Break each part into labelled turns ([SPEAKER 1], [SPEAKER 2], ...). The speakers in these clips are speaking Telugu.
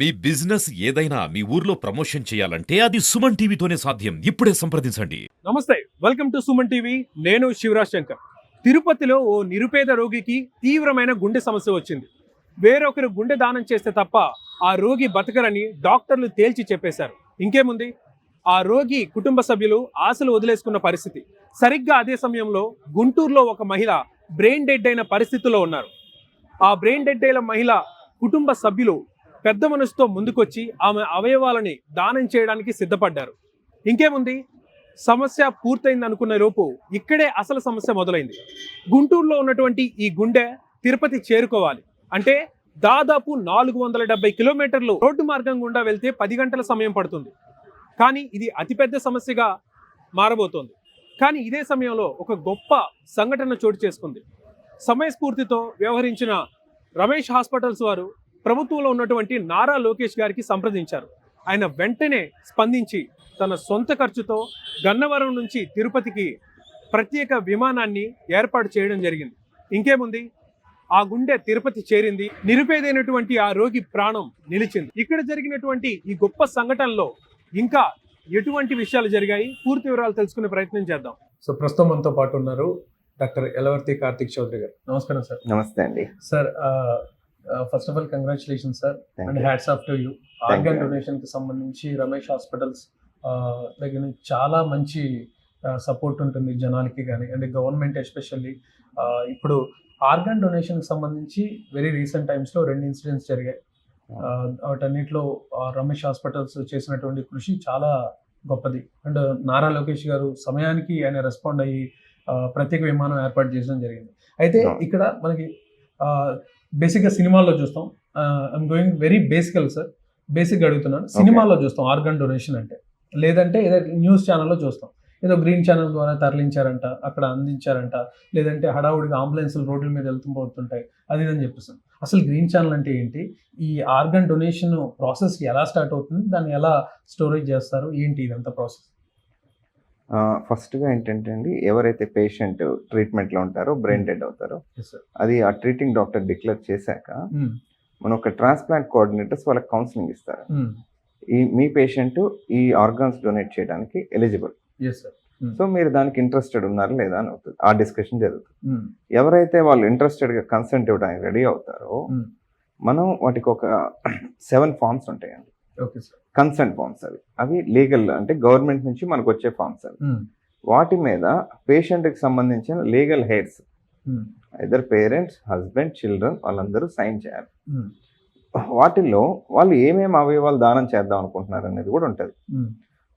[SPEAKER 1] మీ బిజినెస్ ఏదైనా మీ ఊర్లో ప్రమోషన్ చేయాలంటే అది సుమన్ టీవీతోనే సాధ్యం. ఇప్పుడే సంప్రదించండి.
[SPEAKER 2] నమస్తే, వెల్కమ్ టు సుమన్ టీవీ. నేను శివరాజ్ శంకర్. తిరుపతిలో ఓ నిరుపేద రోగికి తీవ్రమైన గుండె సమస్య వచ్చింది. వేరొకరు గుండె దానం చేస్తే తప్ప ఆ రోగి బతకరని డాక్టర్లు తేల్చి చెప్పేశారు. ఇంకేముంది, ఆ రోగి కుటుంబ సభ్యులు ఆశలు వదిలేసుకున్న పరిస్థితి. సరిగ్గా అదే సమయంలో గుంటూరులో ఒక మహిళ బ్రెయిన్ డెడ్ అయిన పరిస్థితిలో ఉన్నారు. ఆ బ్రెయిన్ డెడ్ అయిన మహిళ కుటుంబ సభ్యులు పెద్ద మనసుతో ముందుకొచ్చి ఆమె అవయవాలని దానం చేయడానికి సిద్ధపడ్డారు. ఇంకేముంది, సమస్య పూర్తయింది అనుకున్న లోపు ఇక్కడే అసలు సమస్య మొదలైంది. గుంటూరులో ఉన్నటువంటి ఈ గుండె తిరుపతి చేరుకోవాలి అంటే దాదాపు 470 కిలోమీటర్లు రోడ్డు మార్గం గుండా వెళ్తే 10 గంటల సమయం పడుతుంది. కానీ ఇది అతిపెద్ద సమస్యగా మారబోతోంది. కానీ ఇదే సమయంలో ఒక గొప్ప సంఘటన చోటు చేసుకుంది. సమయస్ఫూర్తితో వ్యవహరించిన రమేష్ హాస్పిటల్స్ వారు ప్రభుత్వంలో ఉన్నటువంటి నారా లోకేష్ గారికి సంప్రదించారు. ఆయన వెంటనే స్పందించి తన సొంత ఖర్చుతో గన్నవరం నుంచి తిరుపతికి ప్రత్యేక విమానాన్ని ఏర్పాటు చేయడం జరిగింది. ఇంకేముంది, ఆ గుండె తిరుపతి చేరింది. నిరుపేదైనటువంటి ఆ రోగి ప్రాణం నిలిచింది. ఇక్కడ జరిగినటువంటి ఈ గొప్ప సంఘటనలో ఇంకా ఎటువంటి విషయాలు జరిగాయి, పూర్తి వివరాలు తెలుసుకునే ప్రయత్నం చేద్దాం. సో ప్రస్తుతం మనతో పాటు ఉన్నారు డాక్టర్ ఎలవర్తి కార్తిక్ చౌదరి గారు. నమస్కారం సార్.
[SPEAKER 3] నమస్తే అండి
[SPEAKER 2] sir. First of all congratulations sir and hats off to you. Organ donation కి సంబంధించి రమేష్ హాస్పిటల్స్ దగ్గర నుంచి చాలా మంచి సపోర్ట్ ఉంటుంది జనాలకి కానీ, అండ్ గవర్నమెంట్ ఎస్పెషల్లీ. ఇప్పుడు ఆర్గాన్ డొనేషన్ కి సంబంధించి వెరీ రీసెంట్ టైమ్స్లో 2 ఇన్సిడెంట్స్ జరిగాయి. వాటన్నిటిలో రమేష్ హాస్పిటల్స్ చేసినటువంటి కృషి చాలా గొప్పది. అండ్ నారా లోకేష్ గారు సమయానికి ఆయన రెస్పాండ్ అయ్యి ప్రత్యేక విమానం ఏర్పాటు చేయడం జరిగింది. అయితే ఇక్కడ మనకి బేసిక్గా సినిమాల్లో చూస్తాం. ఐఎమ్ గోయింగ్ వెరీ బేసికల్ సార్, బేసిక్గా అడుగుతున్నాను. సినిమాల్లో చూస్తాం ఆర్గాన్ డొనేషన్ అంటే, లేదంటే ఏదో న్యూస్ ఛానల్లో చూస్తాం. ఏదో గ్రీన్ ఛానల్ ద్వారా తరలించారంట, అక్కడ అందించారంట, లేదంటే హడావుడిగా అంబులెన్స్లు రోడ్ల మీద వెళ్తుంటాయి, అది అని చెప్పేస్తాం. అసలు గ్రీన్ ఛానల్ అంటే ఏంటి, ఈ ఆర్గాన్ డొనేషన్ ప్రాసెస్ ఎలా స్టార్ట్ అవుతుంది, దాన్ని ఎలా స్టోరేజ్ చేస్తారు, ఏంటి ఇదంతా ప్రాసెస్?
[SPEAKER 3] ఫస్ట్గా ఏంటంటే అండి, ఎవరైతే పేషెంట్ ట్రీట్మెంట్లో ఉంటారో బ్రెయిన్ డెడ్ అవుతారో అది ఆ ట్రీటింగ్ డాక్టర్ డిక్లేర్ చేశాక మన ఒక ట్రాన్స్ప్లాంట్ కోఆర్డినేటర్స్ వాళ్ళకి కౌన్సిలింగ్ ఇస్తారు. మీ పేషెంట్ ఈ ఆర్గాన్స్ డొనేట్ చేయడానికి ఎలిజిబుల్, సో మీరు దానికి ఇంట్రెస్టెడ్ ఉన్నారా లేదా అని అవుతుంది. ఆ డిస్కషన్ జరుగుతుంది. ఎవరైతే వాళ్ళు ఇంట్రెస్టెడ్గా కన్సెంట్ ఇవ్వడానికి రెడీ అవుతారో మనం వాటికి ఒక 7 ఫార్మ్స్ ఉంటాయండి, కన్సెంట్ ఫార్మ్స్. అవి లీగల్ అంటే గవర్నమెంట్ నుంచి మనకు వచ్చే ఫార్మ్స్ అవి. వాటి మీద పేషెంట్కి సంబంధించిన legal hairs, either parents, husband, children వాళ్ళందరూ సైన్ చేయాలి. వాటిల్లో వాళ్ళు ఏమేమి అవయవాలు దానం చేద్దాం అనుకుంటున్నారు అనేది కూడా ఉంటుంది.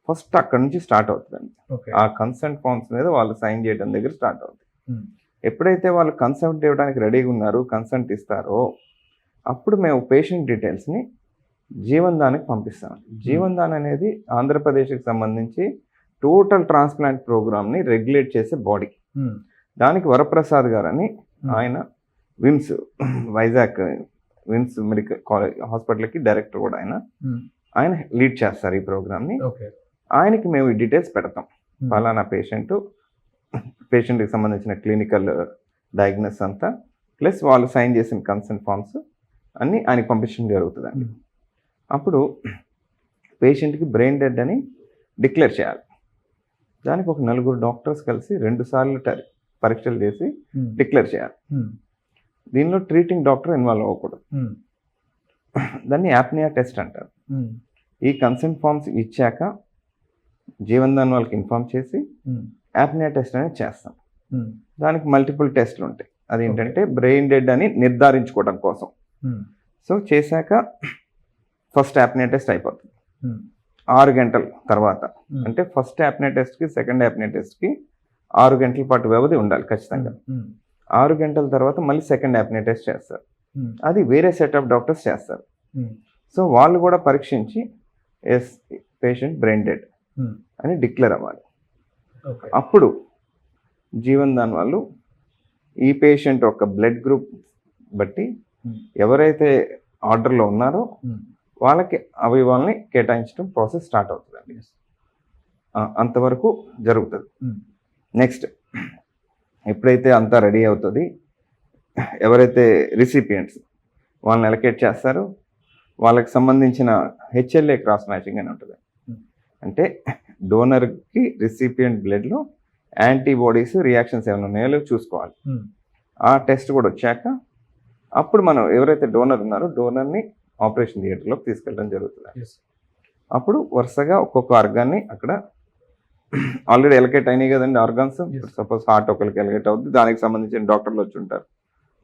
[SPEAKER 3] ఫస్ట్ అక్కడ నుంచి స్టార్ట్ అవుతుందండి. ఆ కన్సెంట్ ఫార్మ్స్ మీద వాళ్ళు సైన్ చేయడం దగ్గర స్టార్ట్ అవుతుంది. ఎప్పుడైతే వాళ్ళు కన్సెంట్ ఇవ్వడానికి రెడీగా ఉన్నారు, కన్సెంట్ ఇస్తారో అప్పుడు మేము పేషెంట్ డీటెయిల్స్ని జీవన్ దానికి పంపిస్తాం. జీవన్ దాన్ అనేది ఆంధ్రప్రదేశ్కి సంబంధించి టోటల్ ట్రాన్స్ప్లాంట్ ప్రోగ్రామ్ని రెగ్యులేట్ చేసే బాడీ. దానికి వరప్రసాద్ గారు అని ఆయన విమ్స్, వైజాగ్ విమ్స్ మెడికల్ కాలేజ్ హాస్పిటల్కి డైరెక్టర్ కూడా ఆయన లీడ్ చేస్తారు ఈ ప్రోగ్రామ్ని. ఆయనకి మేము ఈ డీటెయిల్స్ పెడతాం. ఫలానా పేషెంట్కి సంబంధించిన క్లినికల్ డయాగ్నోస్ అంతా ప్లస్ వాళ్ళు సైన్ చేసిన కన్సెంట్ ఫార్మ్స్ అన్నీ ఆయనకి పంపించడం జరుగుతుందండి. అప్పుడు పేషెంట్కి బ్రెయిన్ డెడ్ అని డిక్లేర్ చేయాలి. దానికి ఒక 4 డాక్టర్స్ కలిసి 2 సార్లు పరీక్షలు చేసి డిక్లేర్ చేయాలి. దీనిలో ట్రీటింగ్ డాక్టర్ ఇన్వాల్వ్ అవ్వకూడదు. దాన్ని యాప్నియా టెస్ట్ అంటారు. ఈ కన్సెంట్ ఫార్మ్స్ ఇచ్చాక జీవన్ దాన్ వాళ్ళకి ఇన్ఫార్మ్ చేసి యాప్నియా టెస్ట్ అనేది చేస్తాం. దానికి మల్టిపుల్ టెస్ట్లు ఉంటాయి. అదేంటంటే బ్రెయిన్ డెడ్ అని నిర్ధారించుకోవడం కోసం. సో చేశాక ఫస్ట్ యాప్నియా టెస్ట్ అయిపోతుంది. 6 గంటల తర్వాత, అంటే ఫస్ట్ యాప్నియా టెస్ట్కి సెకండ్ యాప్నియా టెస్ట్కి 6 గంటల పాటు వ్యవధి ఉండాలి ఖచ్చితంగా. 6 గంటల తర్వాత మళ్ళీ సెకండ్ యాప్నియా టెస్ట్ చేస్తారు. అది వేరే సెట్ ఆఫ్ డాక్టర్స్ చేస్తారు. సో వాళ్ళు కూడా పరీక్షించి ఎస్ పేషెంట్ బ్రెయిన్ డెడ్ అని డిక్లేర్ అవ్వాలి. అప్పుడు జీవన్ దాన్ వాళ్ళు ఈ పేషెంట్ ఒక బ్లడ్ గ్రూప్ బట్టి ఎవరైతే ఆర్డర్లో ఉన్నారో వాళ్ళకి అవయవాల్ని కేటాయించడం ప్రాసెస్ స్టార్ట్ అవుతుందండి. అంతవరకు జరుగుతుంది. నెక్స్ట్ ఎప్పుడైతే అంతా రెడీ అవుతుంది, ఎవరైతే రిసిపియంట్స్ వాళ్ళని ఎలకేట్ చేస్తారో వాళ్ళకి సంబంధించిన హెచ్ఎల్ఏ క్రాస్ మ్యాచింగ్ అని ఉంటుంది. అంటే డోనర్కి రిసిపియంట్ బ్లడ్లో యాంటీబాడీస్ రియాక్షన్స్ ఏమైనా ఉన్నాయో చూసుకోవాలి. ఆ టెస్ట్ కూడా వచ్చాక అప్పుడు మనం ఎవరైతే డోనర్ ఉన్నారో డోనర్ని ఆపరేషన్ థియేటర్లోకి తీసుకెళ్ళడం జరుగుతుంది. అప్పుడు వరుసగా ఒక్కొక్క ఆర్గాన్ని అక్కడ ఆల్రెడీ ఎలకేట్ అయినాయి కదండి ఆర్గాన్స్. సపోజ్ హార్ట్ ఒకరికి ఎలకేట్ అవుతుంది, దానికి సంబంధించిన డాక్టర్లు వచ్చి ఉంటారు.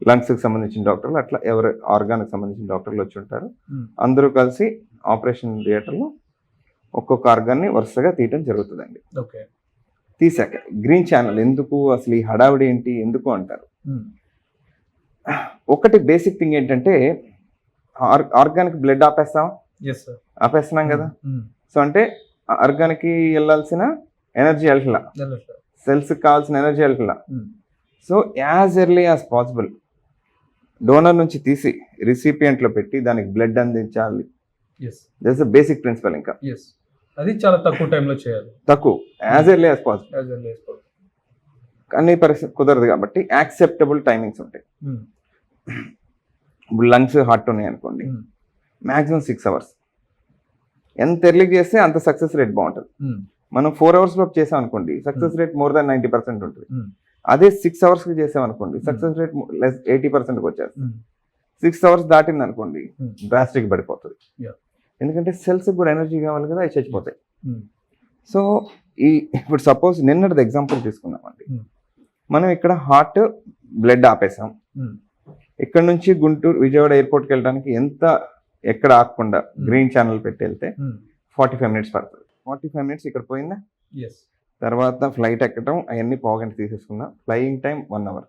[SPEAKER 3] లంగ్స్కి సంబంధించిన డాక్టర్లు, అట్లా ఎవరి ఆర్గాన్కి సంబంధించిన డాక్టర్లు వచ్చి ఉంటారు. అందరూ కలిసి ఆపరేషన్ థియేటర్లో ఒక్కొక్క ఆర్గాన్ని వరుసగా తీయటం జరుగుతుందండి. తీసాక గ్రీన్ ఛానల్ ఎందుకు, అసలు ఈ హడావిడి ఏంటి, ఎందుకు అంటారు. ఒకటి బేసిక్ థింగ్ ఏంటంటే ఆర్గానిక్ బ్లడ్ ఆపేస్తున్నాం కదా. సో అంటే ఆర్గానికి వెళ్ళాల్సిన ఎనర్జీ వెళ్ళట్లా, సెల్స్కి కావాల్సిన ఎనర్జీ వెళ్ళట్లా. So as early as possible donor నుంచి తీసి రిసిపియంట్లో పెట్టి దానికి బ్లడ్ అందించాలి. That's the basic principle. ఇంకా
[SPEAKER 2] అది చాలా తక్కువ టైంలో చేయాలి,
[SPEAKER 3] తక్కువ యాజ్ ఎర్లీ యాజ్ పాసిబుల్. అన్ని పరిస్థితి కుదరదు కాబట్టి యాక్సెప్టబుల్ టైమింగ్స్ ఉంటాయి. ఇప్పుడు లంగ్స్ హార్ట్ ఉన్నాయి అనుకోండి, మ్యాక్సిమం 6 hours. ఎంత ఎర్లీగా చేస్తే అంత సక్సెస్ రేట్ బాగుంటుంది. మనం 4 hours లోపు చేసాం అనుకోండి, సక్సెస్ రేట్ మోర్ దాన్ 90% ఉంటుంది. అదే 6 hours చేసాం అనుకోండి, సక్సెస్ రేట్ 80%కి వచ్చేస్తుంది. 6 hours దాటింది అనుకోండి డ్రాస్టిక్ పడిపోతుంది. ఎందుకంటే సెల్స్ కూడా ఎనర్జీ కావాలి కదా, అవి చచ్చిపోతాయి. సో ఇప్పుడు సపోజ్ నిన్నటిది ఎగ్జాంపుల్ తీసుకున్నామండి. మనం ఇక్కడ హార్ట్ బ్లడ్ ఆపేసాం, ఇక్కడ నుంచి గుంటూరు విజయవాడ ఎయిర్పోర్ట్కి వెళ్ళడానికి ఎక్కడ ఆగకుండా గ్రీన్ ఛానల్ పెట్టి వెళ్తే 45 minutes పడుతుంది. 45 minutes ఇక్కడ పోయిందా, తర్వాత ఫ్లైట్ ఎక్కడం అవన్నీ పోగంట తీసేసుకున్నా, flying time 1 hour.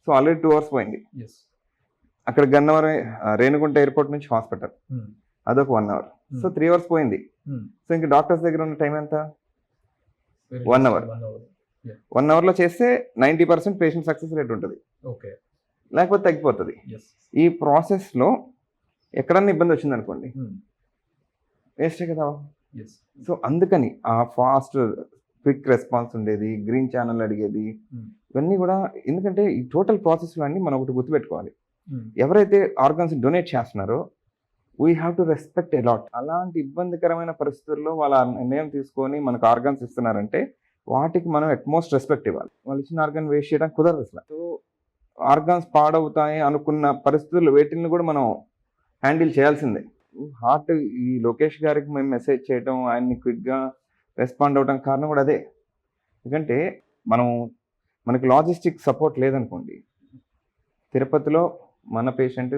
[SPEAKER 3] So already 2 hours పోయింది. అక్కడ గన్నవరం రేణుగుంట ఎయిర్పోర్ట్ నుంచి హాస్పిటల్ అదొక 1 hour. సో 3 hours పోయింది. సో ఇంకా డాక్టర్స్ దగ్గర ఉన్న టైం ఎంత, 1 hour. 1 hourలో చేస్తే 90% పేషెంట్ సక్సెస్ రేట్ ఉంటుంది, లేకపోతే తగ్గిపోతుంది. ఈ ప్రాసెస్లో ఎక్కడన్నా ఇబ్బంది వచ్చింది అనుకోండి, వేస్టే కదా. సో అందుకని ఆ ఫాస్ట్ క్విక్ రెస్పాన్స్ ఉండేది, గ్రీన్ ఛానల్ అడిగేది, ఇవన్నీ కూడా. ఎందుకంటే ఈ టోటల్ ప్రాసెస్లో అన్ని మనం ఒకటి గుర్తుపెట్టుకోవాలి, ఎవరైతే ఆర్గాన్స్ డొనేట్ చేస్తున్నారో we have to respect a lot. అలాంటి ఇబ్బందికరమైన పరిస్థితుల్లో వాళ్ళ నిర్ణయం తీసుకొని మనకు ఆర్గాన్స్ ఇస్తున్నారంటే వాటికి మనం అట్మోస్ట్ రెస్పెక్ట్ ఇవ్వాలి. వాళ్ళు ఇచ్చిన ఆర్గాన్ వేస్ట్ చేయడానికి కుదరదు అసలు. సో ఆర్గాన్స్ పాడవుతాయి అనుకున్న పరిస్థితులు వేటిని కూడా మనం హ్యాండిల్ చేయాల్సిందే. హార్ట్ ఈ లోకేష్ గారికి మేము మెసేజ్ చేయడం, ఆయన్ని క్విక్గా రెస్పాండ్ అవ్వడానికి కారణం కూడా అదే. ఎందుకంటే మనకి లాజిస్టిక్ సపోర్ట్ లేదనుకోండి, తిరుపతిలో మన పేషెంట్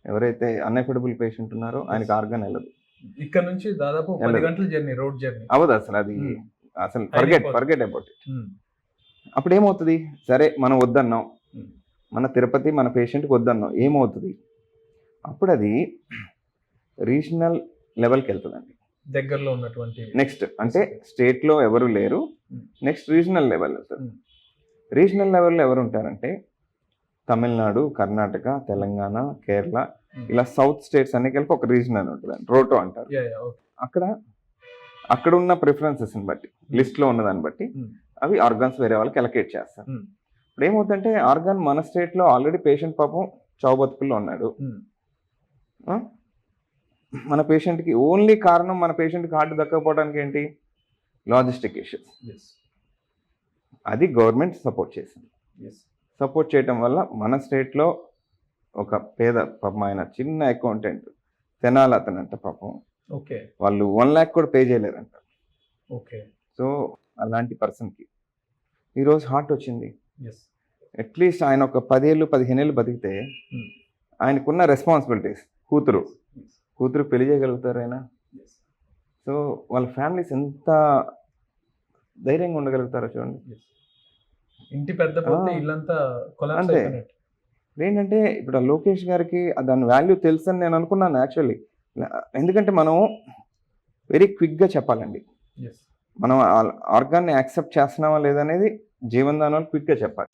[SPEAKER 3] ఎవరైతే అన్ఎఫోర్డబుల్ పేషెంట్ ఉన్నారో ఆయనకి ఆర్గాన్ వెళ్ళదు.
[SPEAKER 2] ఇక్కడ నుంచి దాదాపు 10 గంటల జర్నీ, రోడ్ జర్నీ
[SPEAKER 3] అవ్వదు అసలు. అది అసలు ఫర్గెట్ అబౌట్ ఇట్. అప్పుడు ఏమవుతుంది, సరే మనం వద్దన్నాం, మన తిరుపతి మన పేషెంట్కి వద్దన్నాం, ఏమవుతుంది, అప్పుడు అది రీజనల్ లెవెల్కి వెళ్తుందండి,
[SPEAKER 2] దగ్గరలో ఉన్నటువంటి
[SPEAKER 3] నెక్స్ట్. అంటే స్టేట్లో ఎవరు లేరు, నెక్స్ట్ రీజనల్ లెవెల్ వెళ్తుంది. రీజనల్ లెవెల్లో ఎవరు ఉంటారంటే తమిళనాడు, కర్ణాటక, తెలంగాణ, కేరళ, ఇలా సౌత్ స్టేట్స్ అన్ని కలిపి ఒక రీజన్ అని ఉంటుంది, రోటో అంటారు. అక్కడ ఉన్న ప్రిఫరెన్సెస్ని బట్టి, లిస్ట్లో ఉన్నదాన్ని బట్టి అవి ఆర్గాన్స్ వేరే వాళ్ళకి ఎలకేట్ చేస్తారు. ఇప్పుడు ఏమవుతుందంటే ఆర్గాన్ మన స్టేట్లో ఆల్రెడీ పేషెంట్ పాపం చావు బతుకుల్లో ఉన్నాడు. మన పేషెంట్కి ఓన్లీ కారణం మన పేషెంట్కి హార్ట్ దక్కకపోవడానికి ఏంటి, లాజిస్టిక్ ఇష్యూస్. అది గవర్నమెంట్ సపోర్ట్ చేసింది. సపోర్ట్ చేయటం వల్ల మన స్టేట్లో ఒక పేద పాపం, ఆయన చిన్న అకౌంటెంట్, తెనాలి అతను అంట పాపం, వాళ్ళు 1 lakh కూడా పే చేయలేరంట. సో అలాంటి పర్సన్కి ఈరోజు హార్ట్ వచ్చింది. అట్లీస్ట్ ఆయన ఒక 10 ఏళ్ళు 15 ఏళ్ళు బతికితే ఆయనకున్న రెస్పాన్సిబిలిటీస్, కూతురు పెళ్లి చేయగలుగుతారు ఆయన. సో వాళ్ళ ఫ్యామిలీస్ ఎంత ధైర్యంగా ఉండగలుగుతారో చూడండి.
[SPEAKER 2] ఇంటి పెద్ద ఇల్లంతా
[SPEAKER 3] అంతే. ఏంటంటే ఇప్పుడు ఆ లోకేష్ గారికి దాని వాల్యూ తెలుసు అని నేను అనుకున్నాను యాక్చువల్లీ. ఎందుకంటే మనం వెరీ క్విక్గా చెప్పాలండి, మనం ఆర్గాన్ని యాక్సెప్ట్ చేస్తున్నామా లేదనేది జీవన్ దాని వాళ్ళు క్విక్గా చెప్పాలి.